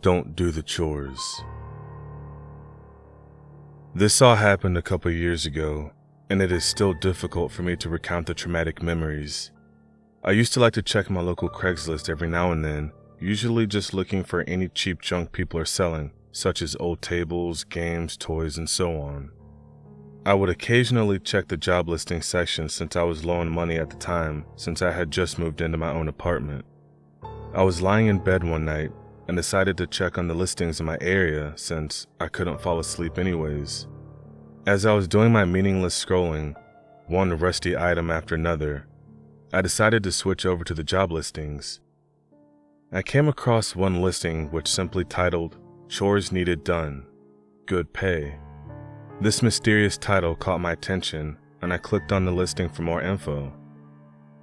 Don't do the chores. This all happened a couple years ago, and it is still difficult for me to recount the traumatic memories. I used to like to check my local Craigslist every now and then, usually just looking for any cheap junk people are selling, such as old tables, games, toys, and so on. I would occasionally check the job listing section since I was low on money at the time, since I had just moved into my own apartment. I was lying in bed one night and decided to check on the listings in my area since I couldn't fall asleep anyways. As I was doing my meaningless scrolling, one rusty item after another, I decided to switch over to the job listings. I came across one listing which simply titled, "Chores Needed Done. Good Pay." This mysterious title caught my attention, and I clicked on the listing for more info.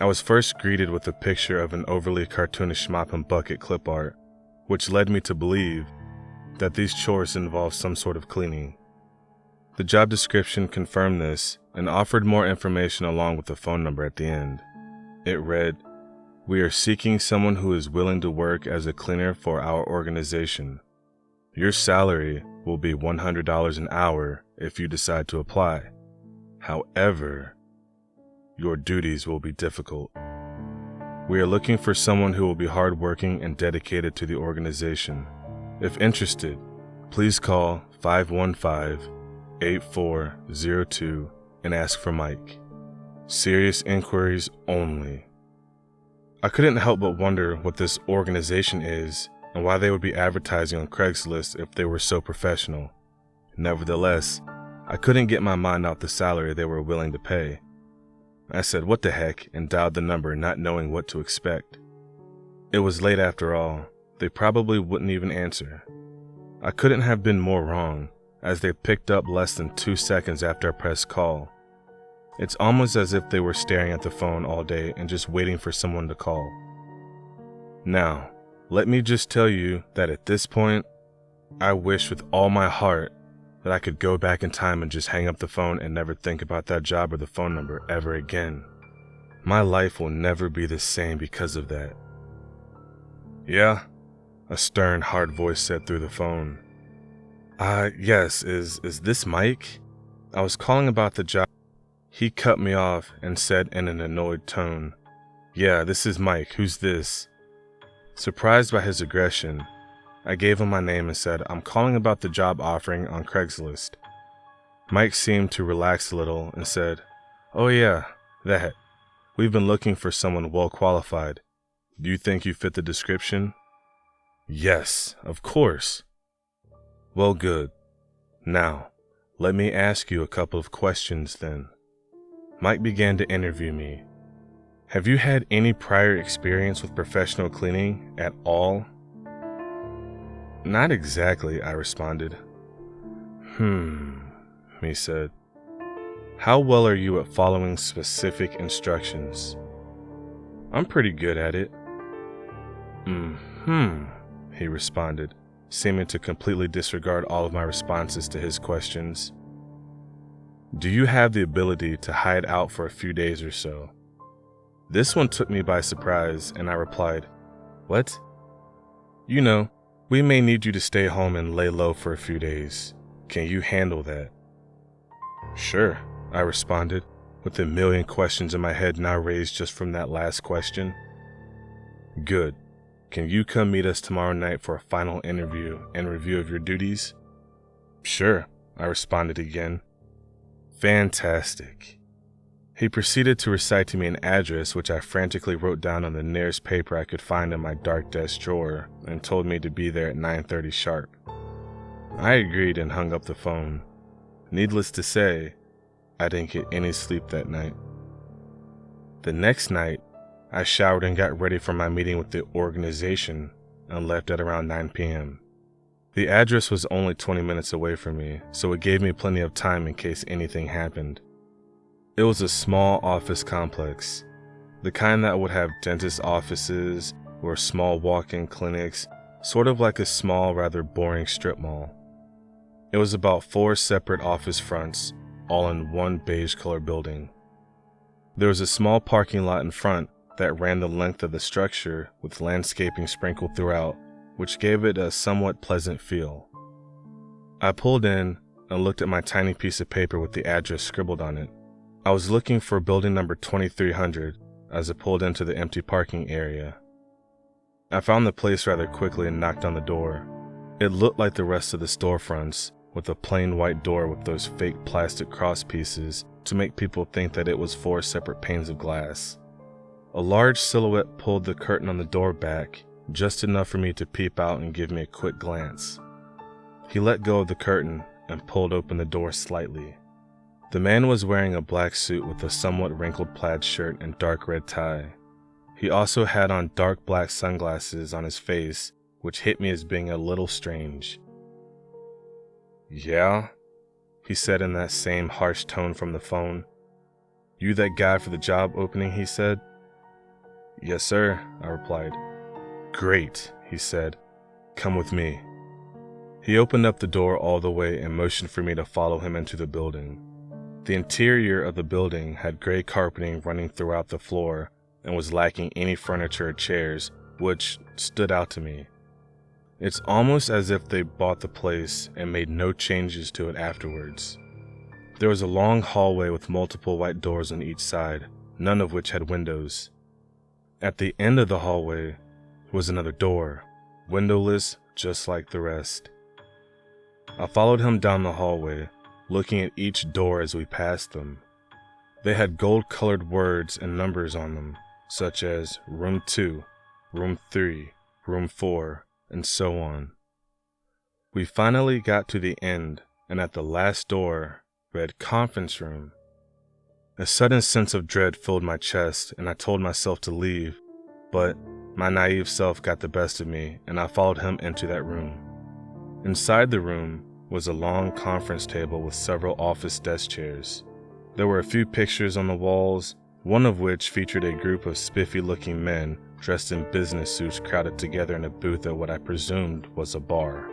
I was first greeted with a picture of an overly cartoonish mop and bucket clip art, which led me to believe that these chores involved some sort of cleaning. The job description confirmed this and offered more information along with a phone number at the end. It read, "We are seeking someone who is willing to work as a cleaner for our organization. Your salary will be $100 an hour if you decide to apply. However, your duties will be difficult. We are looking for someone who will be hardworking and dedicated to the organization. If interested, please call 515-8402 and ask for Mike. Serious inquiries only." I couldn't help but wonder what this organization is and why they would be advertising on Craigslist if they were so professional. Nevertheless, I couldn't get my mind off the salary they were willing to pay. I said, "What the heck," and dialed the number, not knowing what to expect. It was late after all. They probably wouldn't even answer. I couldn't have been more wrong, as they picked up less than 2 seconds after I pressed call. It's almost as if they were staring at the phone all day and just waiting for someone to call. Now, let me just tell you that at this point, I wish with all my heart that I could go back in time and just hang up the phone and never think about that job or the phone number ever again. My life will never be the same because of that. "Yeah?" a stern, hard voice said through the phone. Yes, is this Mike? I was calling about the job." He cut me off and said in an annoyed tone, "Yeah, this is Mike. Who's this?" Surprised by his aggression, I gave him my name and said, "I'm calling about the job offering on Craigslist." Mike seemed to relax a little and said, "Oh yeah, that. We've been looking for someone well qualified. Do you think you fit the description?" "Yes, of course." "Well, good. Now, let me ask you a couple of questions then." Mike began to interview me. "Have you had any prior experience with professional cleaning at all?" "Not exactly," I responded. He said. "How well are you at following specific instructions?" "I'm pretty good at it." He responded, seeming to completely disregard all of my responses to his questions. "Do you have the ability to hide out for a few days or so?" This one took me by surprise, and I replied, "What?" "You know, we may need you to stay home and lay low for a few days. Can you handle that?" "Sure," I responded, with a million questions in my head now raised just from that last question. "Good. Can you come meet us tomorrow night for a final interview and review of your duties?" "Sure," I responded again. "Fantastic." He proceeded to recite to me an address which I frantically wrote down on the nearest paper I could find in my dark desk drawer and told me to be there at 9:30 sharp. I agreed and hung up the phone. Needless to say, I didn't get any sleep that night. The next night, I showered and got ready for my meeting with the organization and left at around 9 p.m. The address was only 20 minutes away from me, so it gave me plenty of time in case anything happened. It was a small office complex, the kind that would have dentist offices or small walk-in clinics, sort of like a small, rather boring strip mall. It was about 4 separate office fronts, all in one beige-colored building. There was a small parking lot in front that ran the length of the structure with landscaping sprinkled throughout, which gave it a somewhat pleasant feel. I pulled in and looked at my tiny piece of paper with the address scribbled on it. I was looking for building number 2300 as I pulled into the empty parking area. I found the place rather quickly and knocked on the door. It looked like the rest of the storefronts, with a plain white door with those fake plastic cross pieces to make people think that it was 4 separate panes of glass. A large silhouette pulled the curtain on the door back, just enough for me to peep out and give me a quick glance. He let go of the curtain and pulled open the door slightly. The man was wearing a black suit with a somewhat wrinkled plaid shirt and dark red tie. He also had on dark black sunglasses on his face, which hit me as being a little strange. "Yeah?" he said in that same harsh tone from the phone. "You that guy for the job opening?" he said. "Yes, sir," I replied. "Great," he said. "Come with me." He opened up the door all the way and motioned for me to follow him into the building. The interior of the building had gray carpeting running throughout the floor and was lacking any furniture or chairs, which stood out to me. It's almost as if they bought the place and made no changes to it afterwards. There was a long hallway with multiple white doors on each side, none of which had windows. At the end of the hallway was another door, windowless just like the rest. I followed him down the hallway, looking at each door as we passed them. They had gold-colored words and numbers on them, such as Room 2, Room 3, Room 4, and so on. We finally got to the end, and at the last door read Conference Room. A sudden sense of dread filled my chest, and I told myself to leave, but my naive self got the best of me, and I followed him into that room. Inside the room was a long conference table with several office desk chairs. There were a few pictures on the walls, one of which featured a group of spiffy-looking men dressed in business suits crowded together in a booth at what I presumed was a bar.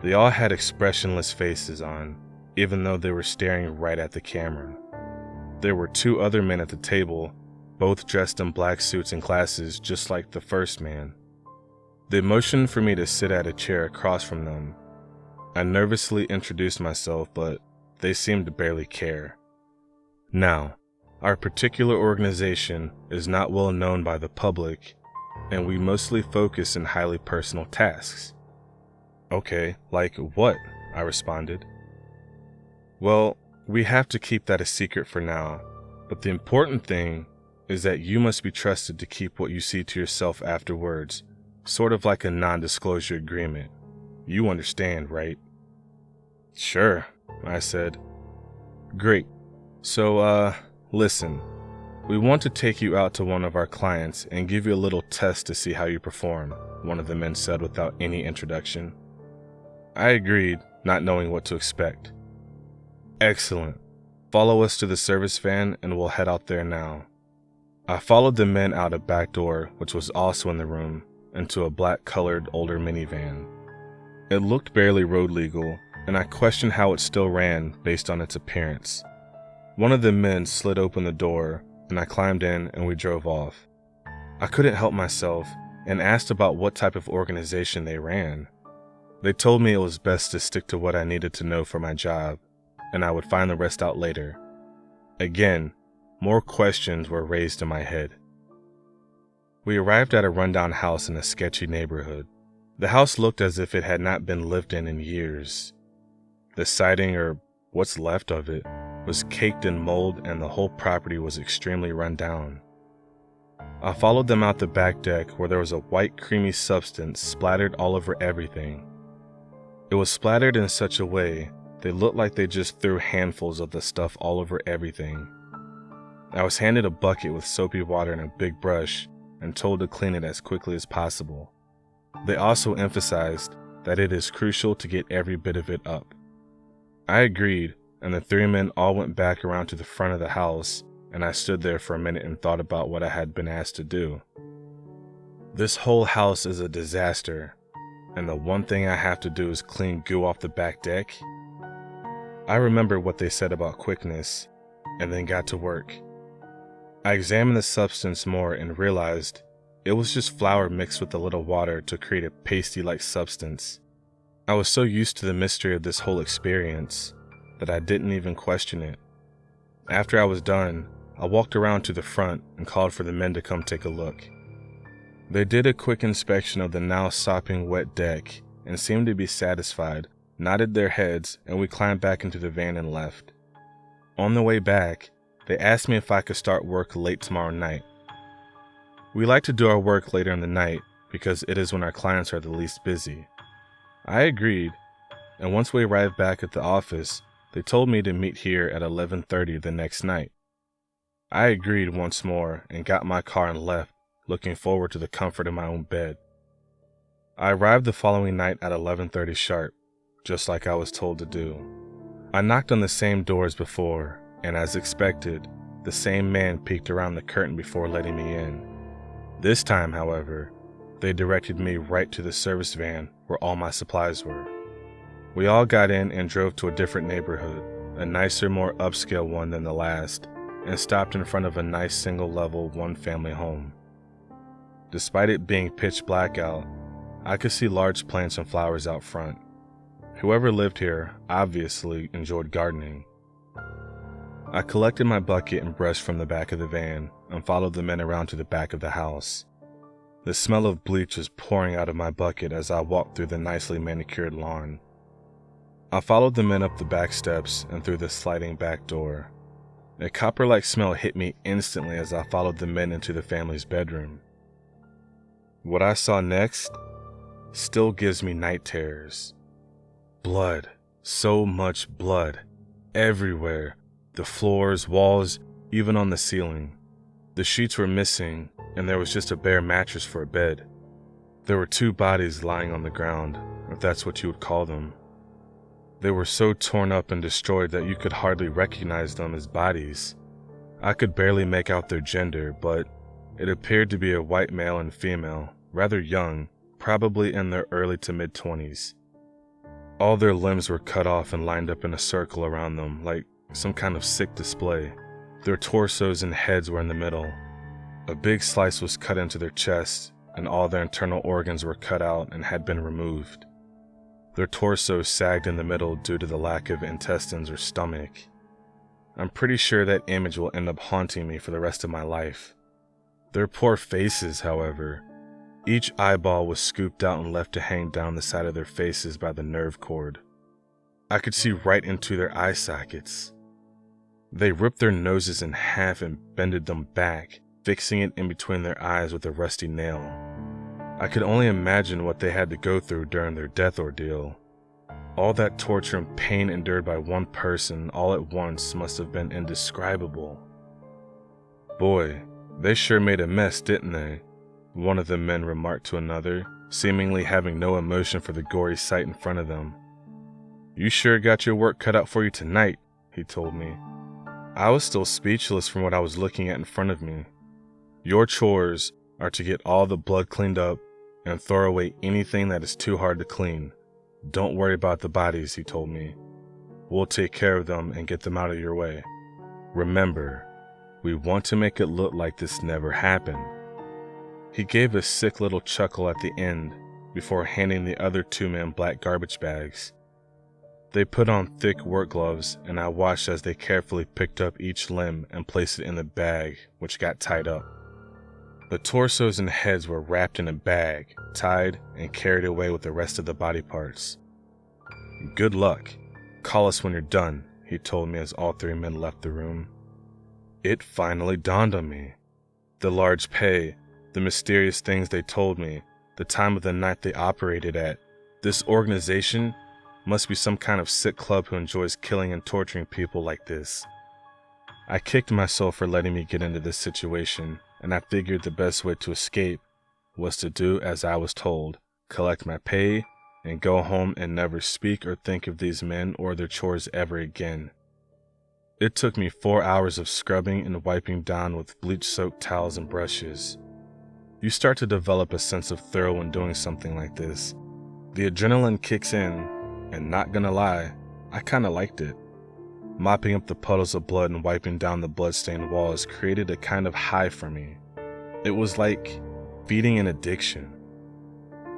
They all had expressionless faces on, even though they were staring right at the camera. There were 2 other men at the table, both dressed in black suits and glasses just like the first man. They motioned for me to sit at a chair across from them. I nervously introduced myself, but they seemed to barely care. Now, our particular organization is not well known by the public, and we mostly focus in highly personal tasks. "Okay, like what?" I responded. "Well, we have to keep that a secret for now, but the important thing is that you must be trusted to keep what you see to yourself afterwards, sort of like a non-disclosure agreement. You understand, right?" "Sure," I said. "Great. So, listen. We want to take you out to one of our clients and give you a little test to see how you perform," one of the men said without any introduction. I agreed, not knowing what to expect. "Excellent. Follow us to the service van and we'll head out there now." I followed the men out a back door, which was also in the room, into a black-colored older minivan. It looked barely road legal, and I questioned how it still ran based on its appearance. One of the men slid open the door, and I climbed in and we drove off. I couldn't help myself and asked about what type of organization they ran. They told me it was best to stick to what I needed to know for my job, and I would find the rest out later. Again, more questions were raised in my head. We arrived at a rundown house in a sketchy neighborhood. The house looked as if it had not been lived in years. The siding, or what's left of it, was caked in mold and the whole property was extremely run down. I followed them out the back deck where there was a white creamy substance splattered all over everything. It was splattered in such a way they looked like they just threw handfuls of the stuff all over everything. I was handed a bucket with soapy water and a big brush and told to clean it as quickly as possible. They also emphasized that it is crucial to get every bit of it up. I agreed, and the 3 men all went back around to the front of the house, and I stood there for a minute and thought about what I had been asked to do. This whole house is a disaster, and the one thing I have to do is clean goo off the back deck? I remembered what they said about quickness, and then got to work. I examined the substance more and realized It was just flour mixed with a little water to create a pasty-like substance. I was so used to the mystery of this whole experience that I didn't even question it. After I was done, I walked around to the front and called for the men to come take a look. They did a quick inspection of the now sopping wet deck and seemed to be satisfied, nodded their heads, and we climbed back into the van and left. On the way back, they asked me if I could start work late tomorrow night. We like to do our work later in the night because it is when our clients are the least busy. I agreed, and once we arrived back at the office, they told me to meet here at 11:30 the next night. I agreed once more and got my car and left, looking forward to the comfort of my own bed. I arrived the following night at 11:30 sharp, just like I was told to do. I knocked on the same door as before, and as expected, the same man peeked around the curtain before letting me in. This time, however, they directed me right to the service van where all my supplies were. We all got in and drove to a different neighborhood, a nicer, more upscale one than the last, and stopped in front of a nice single-level, one-family home. Despite it being pitch black out, I could see large plants and flowers out front. Whoever lived here obviously enjoyed gardening. I collected my bucket and brush from the back of the van and followed the men around to the back of the house. The smell of bleach was pouring out of my bucket as I walked through the nicely manicured lawn. I followed the men up the back steps and through the sliding back door. A copper-like smell hit me instantly as I followed the men into the family's bedroom. What I saw next still gives me night terrors. Blood, so much blood, everywhere, the floors, walls, even on the ceiling. The sheets were missing, and there was just a bare mattress for a bed. There were 2 bodies lying on the ground, if that's what you would call them. They were so torn up and destroyed that you could hardly recognize them as bodies. I could barely make out their gender, but it appeared to be a white male and female, rather young, probably in their early to mid-20s. All their limbs were cut off and lined up in a circle around them, like some kind of sick display. Their torsos and heads were in the middle. A big slice was cut into their chest, and all their internal organs were cut out and had been removed. Their torsos sagged in the middle due to the lack of intestines or stomach. I'm pretty sure that image will end up haunting me for the rest of my life. Their poor faces, however. Each eyeball was scooped out and left to hang down the side of their faces by the nerve cord. I could see right into their eye sockets. They ripped their noses in half and bended them back, fixing it in between their eyes with a rusty nail. I could only imagine what they had to go through during their death ordeal. All that torture and pain endured by one person all at once must have been indescribable. Boy, they sure made a mess, didn't they? One of the men remarked to another, seemingly having no emotion for the gory sight in front of them. "You sure got your work cut out for you tonight," he told me. I was still speechless from what I was looking at in front of me. "Your chores are to get all the blood cleaned up and throw away anything that is too hard to clean. Don't worry about the bodies," he told me. "We'll take care of them and get them out of your way. Remember, we want to make it look like this never happened." He gave a sick little chuckle at the end before handing the other 2 men black garbage bags. They put on thick work gloves, and I watched as they carefully picked up each limb and placed it in the bag, which got tied up. The torsos and heads were wrapped in a bag, tied, and carried away with the rest of the body parts. "Good luck. Call us when you're done," he told me as all 3 men left the room. It finally dawned on me. The large pay, the mysterious things they told me, the time of the night they operated at. This organization must be some kind of sick club who enjoys killing and torturing people like this. I kicked myself for letting me get into this situation, and I figured the best way to escape was to do as I was told, collect my pay, and go home and never speak or think of these men or their chores ever again. It took me 4 hours of scrubbing and wiping down with bleach-soaked towels and brushes. You start to develop a sense of thrill when doing something like this. The adrenaline kicks in, and not gonna lie, I kinda liked it. Mopping up the puddles of blood and wiping down the blood-stained walls created a kind of high for me. It was like feeding an addiction.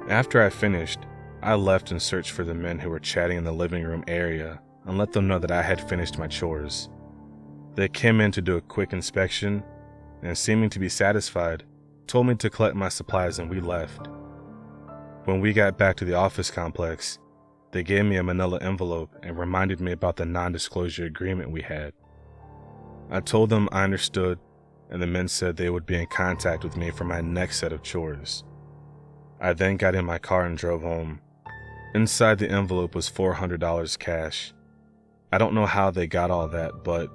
After I finished, I left and searched for the men who were chatting in the living room area and let them know that I had finished my chores. They came in to do a quick inspection and, seeming to be satisfied, told me to collect my supplies and we left. When we got back to the office complex, they gave me a manila envelope and reminded me about the non-disclosure agreement we had. I told them I understood, and the men said they would be in contact with me for my next set of chores. I then got in my car and drove home. Inside the envelope was $400 cash. I don't know how they got all that, but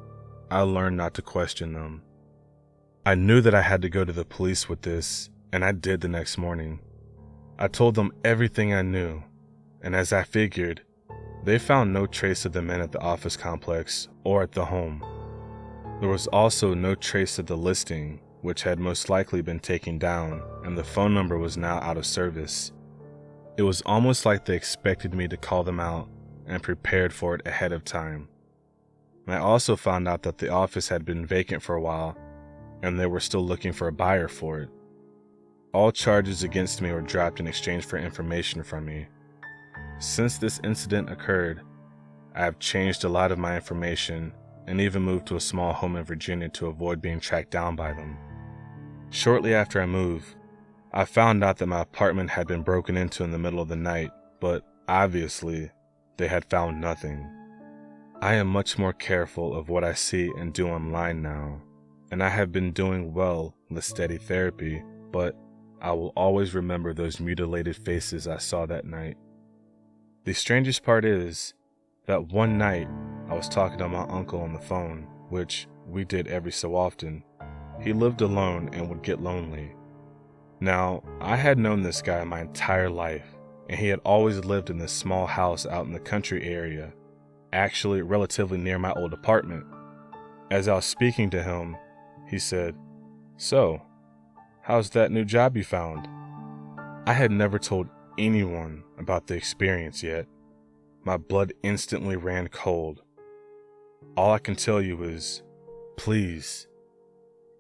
I learned not to question them. I knew that I had to go to the police with this, and I did the next morning. I told them everything I knew, and as I figured, they found no trace of the men at the office complex or at the home. There was also no trace of the listing, which had most likely been taken down, and the phone number was now out of service. It was almost like they expected me to call them out and prepared for it ahead of time. I also found out that the office had been vacant for a while, and they were still looking for a buyer for it. All charges against me were dropped in exchange for information from me. Since this incident occurred, I have changed a lot of my information and even moved to a small home in Virginia to avoid being tracked down by them. Shortly after I moved, I found out that my apartment had been broken into in the middle of the night, but obviously, they had found nothing. I am much more careful of what I see and do online now, and I have been doing well with steady therapy, but I will always remember those mutilated faces I saw that night. The strangest part is that one night I was talking to my uncle on the phone, which we did every so often. He lived alone and would get lonely. Now, I had known this guy my entire life, and he had always lived in this small house out in the country area, actually relatively near my old apartment. As I was speaking to him, he said, "So, how's that new job you found?" I had never told anyone about the experience yet. My blood instantly ran cold. All I can tell you is, please,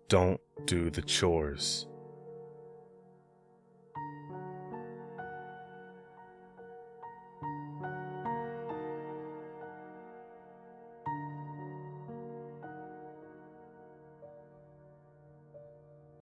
don't do the chores.